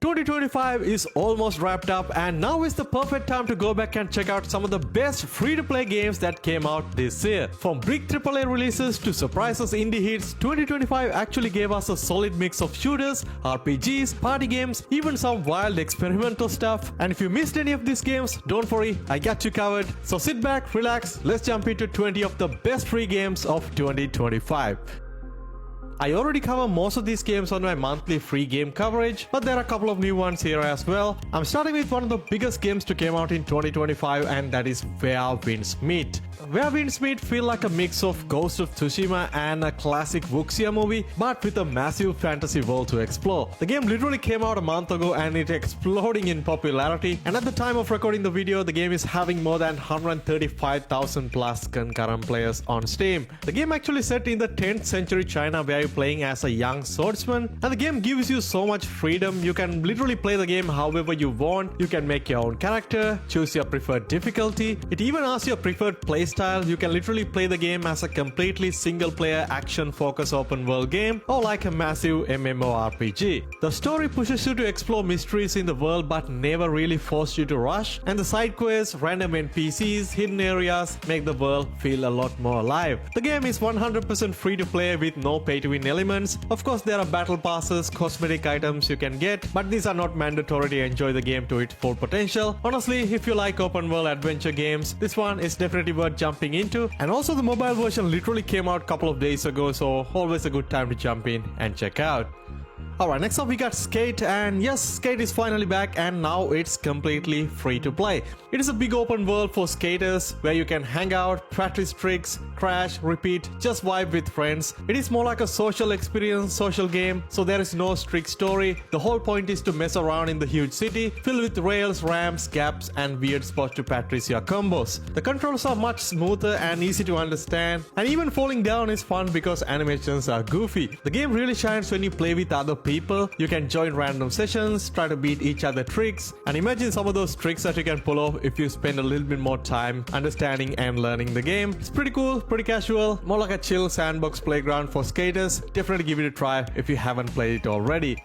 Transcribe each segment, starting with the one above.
2025 is almost wrapped up, and now is the perfect time to go back and check out some of the best free-to-play games that came out this year. From big AAA releases to surprises indie hits, 2025 actually gave us a solid mix of shooters, RPGs, party games, even some wild experimental stuff. And if you missed any of these games, don't worry, I got you covered. So sit back, relax, let's jump into 20 of the best free games of 2025. I already cover most of these games on my monthly free game coverage, but there are a couple of new ones here as well. I'm starting with one of the biggest games to come out in 2025, and that is Where Winds Meet. Where Winds Meet feel like a mix of Ghost of Tsushima and a classic Wuxia movie, but with a massive fantasy world to explore. The game literally came out a month ago and it's exploding in popularity, and at the time of recording the video, the game is having more than 135,000 plus concurrent players on Steam. The game actually set in the 10th century China, where you're playing as a young swordsman, and the game gives you so much freedom. You can literally play the game however you want. You can make your own character, choose your preferred difficulty. It even asks your preferred playstyle. You can literally play the game as a completely single player action focused open world game, or like a massive MMORPG. The story pushes you to explore mysteries in the world but never really forces you to rush, and the side quests, random NPCs, hidden areas make the world feel a lot more alive. The game is 100% free to play with no pay to win elements. Of course, there are battle passes, cosmetic items you can get, but these are not mandatory to enjoy the game to its full potential. Honestly, if you like open world adventure games, this one is definitely worth jumping into. And also, the mobile version literally came out a couple of days ago, so always a good time to jump in and check out. Alright, next up we got Skate, and yes, Skate is finally back and now it's completely free to play. It is a big open world for skaters where you can hang out, practice tricks, crash, repeat, just vibe with friends. It is more like a social experience, social game, so there is no strict story. The whole point is to mess around in the huge city, filled with rails, ramps, gaps and weird spots to practice your combos. The controls are much smoother and easy to understand, and even falling down is fun because animations are goofy. The game really shines when you play with other people. You can join random sessions, try to beat each other tricks, and imagine some of those tricks that you can pull off if you spend a little bit more time understanding and learning the game. It's pretty cool, pretty casual, more like a chill sandbox playground for skaters. Definitely give it a try if you haven't played it already.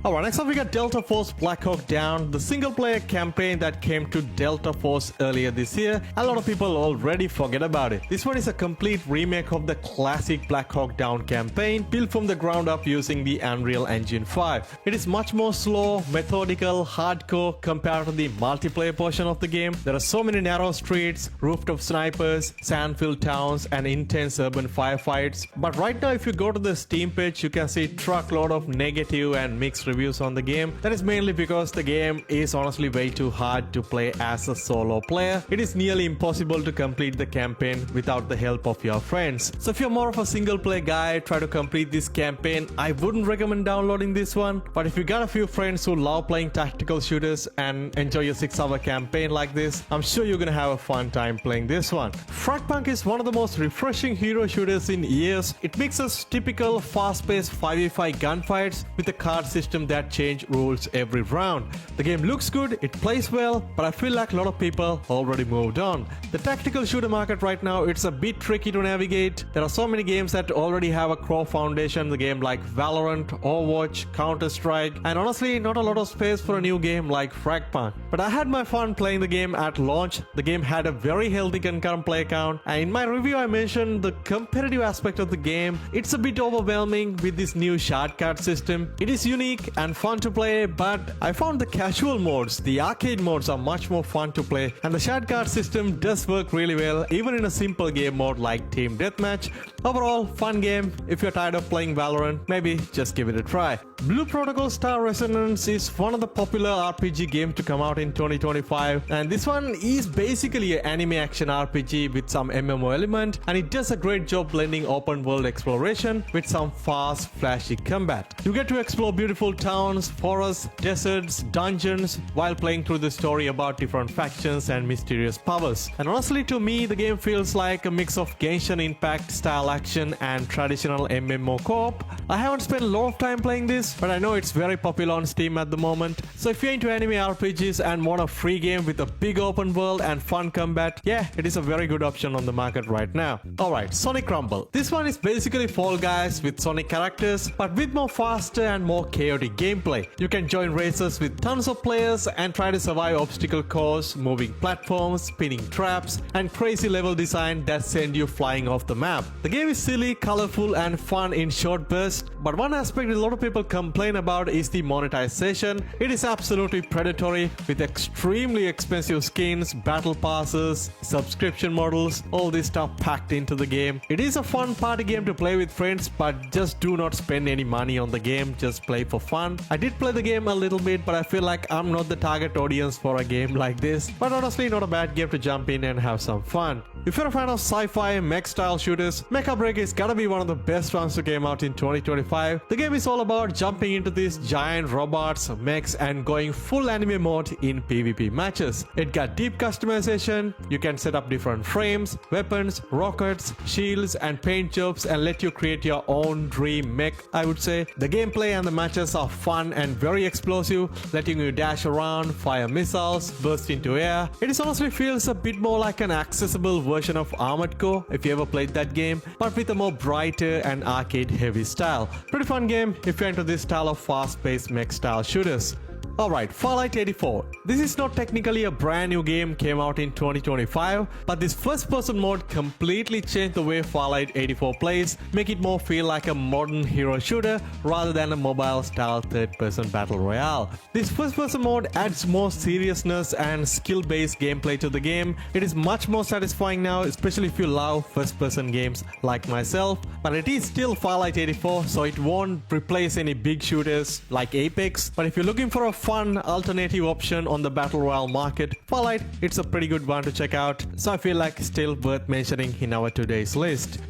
Alright, next up we got Delta Force Black Hawk Down, the single player campaign that came to Delta Force earlier this year. A lot of people already forget about it. This one is a complete remake of the classic Black Hawk Down campaign, built from the ground up using the Unreal Engine 5. It is much more slow, methodical, hardcore compared to the multiplayer portion of the game. There are so many narrow streets, rooftop snipers, sand-filled towns and intense urban firefights. But right now if you go to the Steam page, you can see truckload of negative and mixed reviews on the game. That is mainly because the game is honestly way too hard to play as a solo player. It is nearly impossible to complete the campaign without the help of your friends. So if you're more of a single player guy, try to complete this campaign. I wouldn't recommend downloading this one, but if you got a few friends who love playing tactical shooters and enjoy a 6-hour campaign like this, I'm sure you're gonna have a fun time playing this one. Fragpunk is one of the most refreshing hero shooters in years. It mixes typical fast-paced 5v5 gunfights with a card system that change rules every round. The game looks good, it plays well, but I feel like a lot of people already moved on. The tactical shooter market right now, it's a bit tricky to navigate. There are so many games that already have a core foundation, the game like Valorant, Overwatch, Counter-Strike, and honestly not a lot of space for a new game like Fragpunk. But I had my fun playing the game at launch. The game had a very healthy concurrent play count, and in my review I mentioned the competitive aspect of the game. It's a bit overwhelming with this new shortcut system. It is unique and fun to play, but I found the casual modes, the arcade modes, are much more fun to play, and the shortcut system does work really well even in a simple game mode like Team Deathmatch. Overall, fun game. If you're tired of playing Valorant, maybe just give it a try. Blue Protocol Star Resonance is one of the popular RPG games to come out in 2025, and this one is basically an anime action RPG with some MMO element, and it does a great job blending open world exploration with some fast, flashy combat. You get to explore beautiful towns, forests, deserts, dungeons while playing through the story about different factions and mysterious powers. And honestly, to me, the game feels like a mix of Genshin Impact style action and traditional MMO co-op. I haven't spent a lot of time playing this, but I know it's very popular on Steam at the moment. So if you're into anime RPGs and want a free game with a big open world and fun combat, yeah, it is a very good option on the market right now. Alright, Sonic Rumble. This one is basically Fall Guys with Sonic characters, but with more faster and more chaotic dynamic gameplay. You can join races with tons of players and try to survive obstacle course, moving platforms, spinning traps, and crazy level design that send you flying off the map. The game is silly, colorful, and fun in short bursts, but one aspect a lot of people complain about is the monetization. It is absolutely predatory with extremely expensive skins, battle passes, subscription models, all this stuff packed into the game. It is a fun party game to play with friends, but just do not spend any money on the game, just play for fun. I did play the game a little bit, but I feel like I'm not the target audience for a game like this, but honestly not a bad game to jump in and have some fun. If you're a fan of sci-fi mech style shooters, Mecha Break is gotta be one of the best ones to came out in 2025. The game is all about jumping into these giant robots, mechs, and going full anime mode in PvP matches. It got deep customization. You can set up different frames, weapons, rockets, shields, and paint jobs and let you create your own dream mech, I would say. The gameplay and the matches are fun and very explosive, letting you dash around, fire missiles, burst into air. It is honestly feels a bit more like an accessible version of Armored Core if you ever played that game, but with a more brighter and arcade heavy style. Pretty fun game if you're into this style of fast-paced mech style shooters. Alright, Fallout 84. This is not technically a brand new game, came out in 2025, but this first person mode completely changed the way Fallout 84 plays, make it more feel like a modern hero shooter rather than a mobile style third person battle royale. This first person mode adds more seriousness and skill based gameplay to the game. It is much more satisfying now, especially if you love first person games like myself, but it is still Fallout 84, so it won't replace any big shooters like Apex, but if you're looking for a fun alternative option on the battle royale market, Fallout, it's a pretty good one to check out, so I feel like still worth mentioning in our today's list.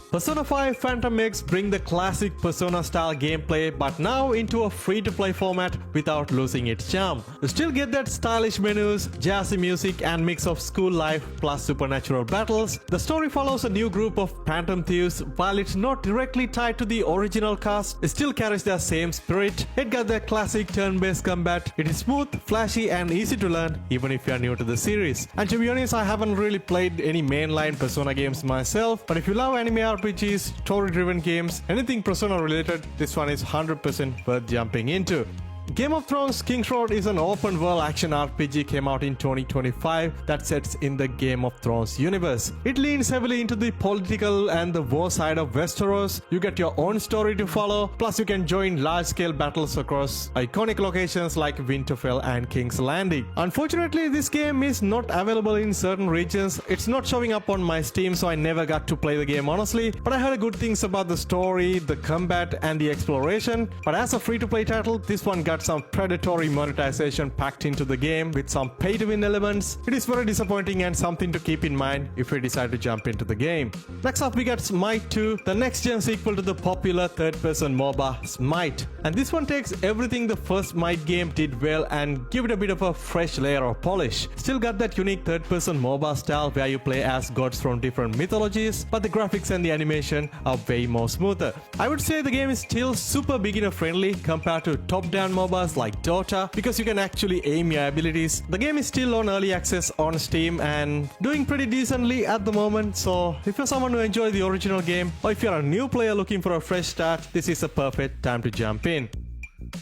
Persona 5 Phantom X bring the classic Persona style gameplay but now into a free-to-play format without losing its charm. You still get that stylish menus, jazzy music and mix of school life plus supernatural battles. The story follows a new group of Phantom Thieves. While it's not directly tied to the original cast, it still carries their same spirit. It got that classic turn-based combat. It is smooth, flashy and easy to learn even if you are new to the series. And to be honest, I haven't really played any mainline Persona games myself, but if you love anime RPGs, story-driven games, anything Persona related, this one is 100% worth jumping into. Game of Thrones King's Road is an open world action RPG, came out in 2025 that sets in the Game of Thrones universe. It leans heavily into the political and the war side of Westeros. You get your own story to follow, plus you can join large-scale battles across iconic locations like Winterfell and King's Landing. Unfortunately, this game is not available in certain regions. It's not showing up on my Steam, so I never got to play the game honestly, but I heard good things about the story, the combat and the exploration. But as a free-to-play title, this one got some predatory monetization packed into the game with some pay-to-win elements. It is very disappointing and something to keep in mind if you decide to jump into the game. Next up we got Smite 2, the next-gen sequel to the popular third-person MOBA Smite. And this one takes everything the first Smite game did well and give it a bit of a fresh layer of polish. Still got that unique third-person MOBA style where you play as gods from different mythologies, but the graphics and the animation are way more smoother. I would say the game is still super beginner-friendly compared to top-down MOBA like Dota because you can actually aim your abilities. The game is still on early access on Steam and doing pretty decently at the moment, so if you're someone who enjoys the original game or if you're a new player looking for a fresh start, this is a perfect time to jump in.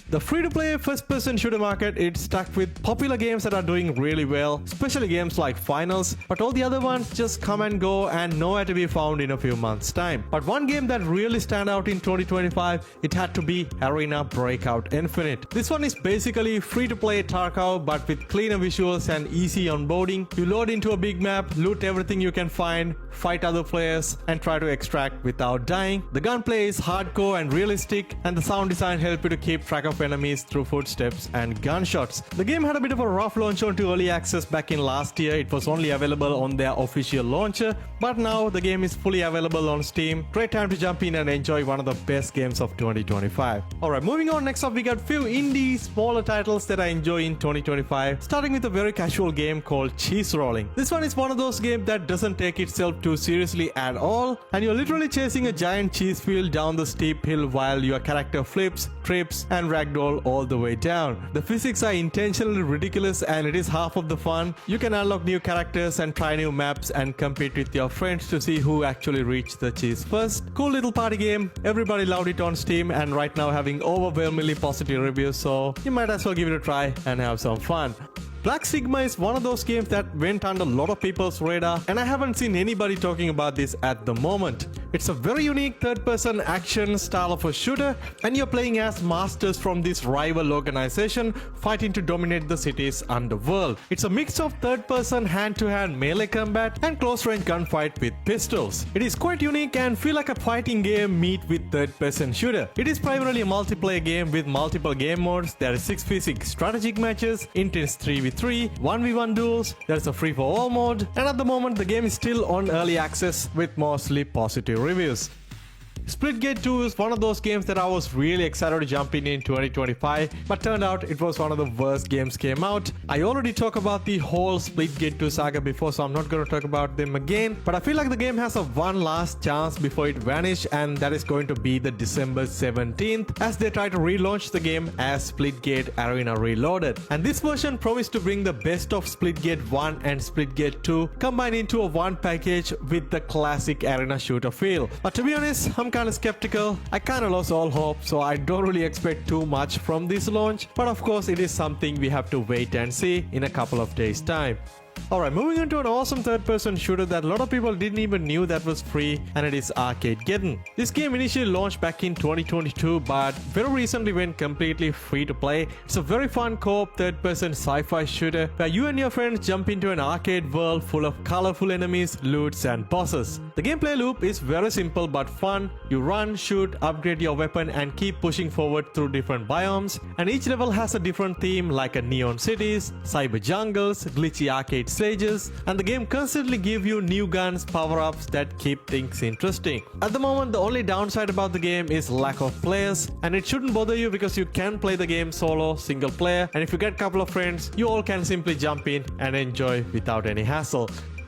The free-to-play first-person shooter market is stuck with popular games that are doing really well, especially games like Finals, but all the other ones just come and go and nowhere to be found in a few months' time. But one game that really stand out in 2025, it had to be Arena Breakout Infinite. This one is basically free-to-play Tarkov but with cleaner visuals and easy onboarding. You load into a big map, loot everything you can find, fight other players, and try to extract without dying. The gunplay is hardcore and realistic, and the sound design helps you to keep track of enemies through footsteps and gunshots. The game had a bit of a rough launch onto early access back in last year. It was only available on their official launcher, but now the game is fully available on Steam. Great time to jump in and enjoy one of the best games of 2025. Alright, moving on, next up we got few indie smaller titles that I enjoy in 2025, starting with a very casual game called Cheese Rolling. This one is one of those games that doesn't take itself too seriously at all, and you're literally chasing a giant cheese wheel down the steep hill while your character flips, trips and ragdoll all the way down. The physics are intentionally ridiculous and it is half of the fun. You can unlock new characters and try new maps and compete with your friends to see who actually reached the cheese first. Cool little party game. Everybody loved it on Steam and right now having overwhelmingly positive reviews, so you might as well give it a try and have some fun. Black Sigma is one of those games that went under a lot of people's radar and I haven't seen anybody talking about this at the moment. It's a very unique third-person action style of a shooter and you're playing as masters from this rival organization fighting to dominate the city's underworld. It's a mix of third-person hand-to-hand melee combat and close-range gunfight with pistols. It is quite unique and feel like a fighting game meet with third-person shooter. It is primarily a multiplayer game with multiple game modes. There are 6v6 strategic matches, intense 3v3, 1v1 duels, there's a free-for-all mode, and at the moment the game is still on early access with mostly positive reviews. Splitgate 2 is one of those games that I was really excited to jump in 2025, but turned out it was one of the worst games came out. I already talked about the whole Splitgate 2 saga before, so I'm not going to talk about them again, but I feel like the game has a one last chance before it vanishes, and that is going to be the December 17th as they try to relaunch the game as Splitgate Arena Reloaded. And this version promised to bring the best of Splitgate 1 and Splitgate 2 combined into a one package with the classic arena shooter feel. But to be honest, I'm kind of skeptical. I kind of lost all hope, so I don't really expect too much from this launch, but of course it is something we have to wait and see in a couple of days time. Alright, moving on to an awesome third-person shooter that a lot of people didn't even knew that was free, and it is Arcadegeddon. This game initially launched back in 2022, but very recently went completely free to play. It's a very fun co-op third-person sci-fi shooter where you and your friends jump into an arcade world full of colorful enemies, loots and bosses. The gameplay loop is very simple but fun. You run, shoot, upgrade your weapon and keep pushing forward through different biomes, and each level has a different theme like a neon cities, cyber jungles, glitchy arcade stages, and the game constantly gives you new guns, power-ups that keep things interesting. At the moment, the only downside about the game is lack of players, and it shouldn't bother you because you can play the game solo, single player, and if you get a couple of friends, you all can simply jump in and enjoy without any hassle.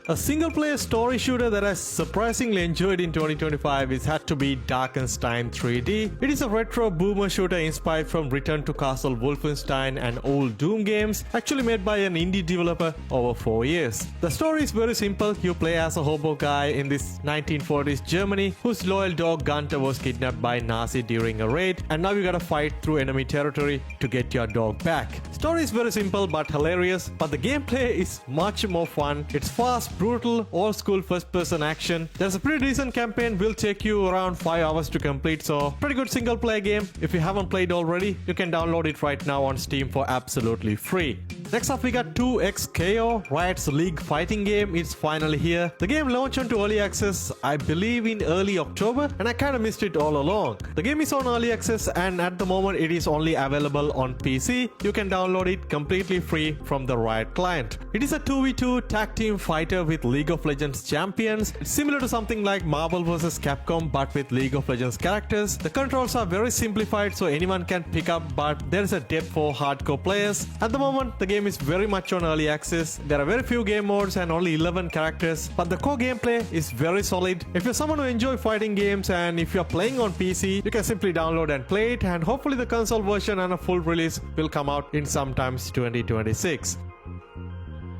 A single-player story shooter that I surprisingly enjoyed in 2025 is had to be Darkenstein 3D. It is a retro boomer shooter inspired from Return to Castle Wolfenstein and old Doom games, actually made by an indie developer over 4 years. The story is very simple. You play as a hobo guy in this 1940s Germany whose loyal dog Gunther was kidnapped by Nazi during a raid, and now you gotta fight through enemy territory to get your dog back. Story is very simple but hilarious, but the gameplay is much more fun. It's fast, brutal, old school first person action. There's a pretty decent campaign, will take you around 5 hours to complete, so pretty good single player game. If you haven't played already, you can download it right now on Steam for absolutely free. Next up we got 2XKO, Riot's League fighting game. It's finally here. The game launched onto early access I believe in early October, and I kinda missed it all along. The game is on early access and at the moment it is only available on PC. You can download it completely free from the Riot client. It is a 2v2 tag team fighter with League of Legends champions. It's similar to something like Marvel vs Capcom but with League of Legends characters. The controls are very simplified so anyone can pick up, but there is a depth for hardcore players. At the moment the game is very much on early access. There are very few game modes and only 11 characters, but the core gameplay is very solid. If you're someone who enjoys fighting games and if you're playing on PC, you can simply download and play it, and hopefully the console version and a full release will come out in sometimes 2026.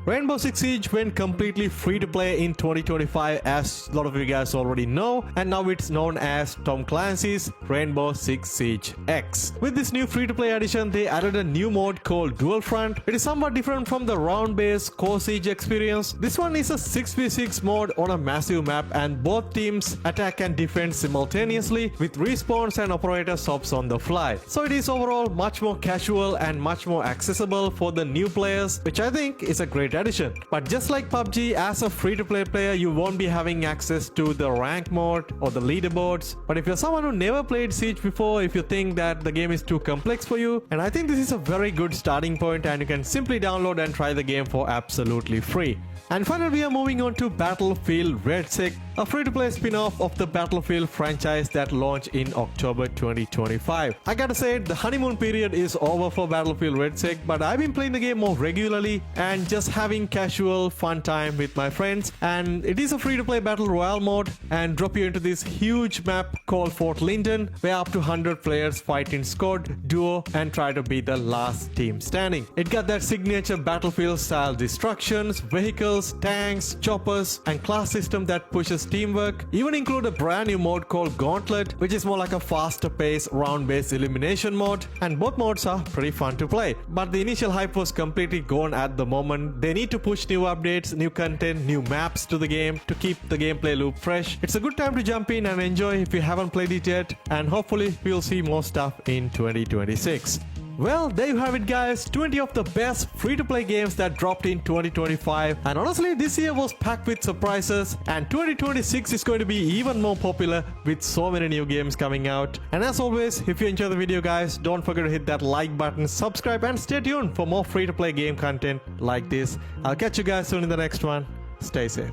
Rainbow Six Siege went completely free to play in 2025, as a lot of you guys already know, and now it's known as Tom Clancy's Rainbow Six Siege X. With this new free to play edition, they added a new mode called Dual Front. It is somewhat different from the round based core Siege experience. This one is a 6v6 mode on a massive map, and both teams attack and defend simultaneously with respawns and operator stops on the fly. So it is overall much more casual and much more accessible for the new players, which I think is a great addition. But just like PUBG, as a free-to-play player, you won't be having access to the rank mode or the leaderboards. But if you're someone who never played Siege before, if you think that the game is too complex for you, and I think this is a very good starting point, and you can simply download and try the game for absolutely free. And finally, we are moving on to Battlefield Red Sec. a free-to-play spin-off of the Battlefield franchise that launched in October 2025. I gotta say, the honeymoon period is over for Battlefield RedSec, but I've been playing the game more regularly and just having casual fun time with my friends, and it is a free-to-play battle royale mode and drop you into this huge map called Fort Linden, where up to 100 players fight in squad, duo, and try to be the last team standing. It got that signature Battlefield style destructions, vehicles, tanks, choppers, and class system that pushes teamwork. Even include a brand new mode called Gauntlet, which is more like a faster paced round-based elimination mode, and both modes are pretty fun to play. But the initial hype was completely gone at the moment. They need to push new updates, new content, new maps to the game to keep the gameplay loop fresh. It's a good time to jump in and enjoy if you haven't played it yet, and hopefully we'll see more stuff in 2026. Well, there you have it guys, 20 of the best free-to-play games that dropped in 2025, and honestly this year was packed with surprises, and 2026 is going to be even more popular with so many new games coming out. And as always, if you enjoyed the video guys, don't forget to hit that like button, subscribe, and stay tuned for more free-to-play game content like this. I'll catch you guys soon in the next one. Stay safe.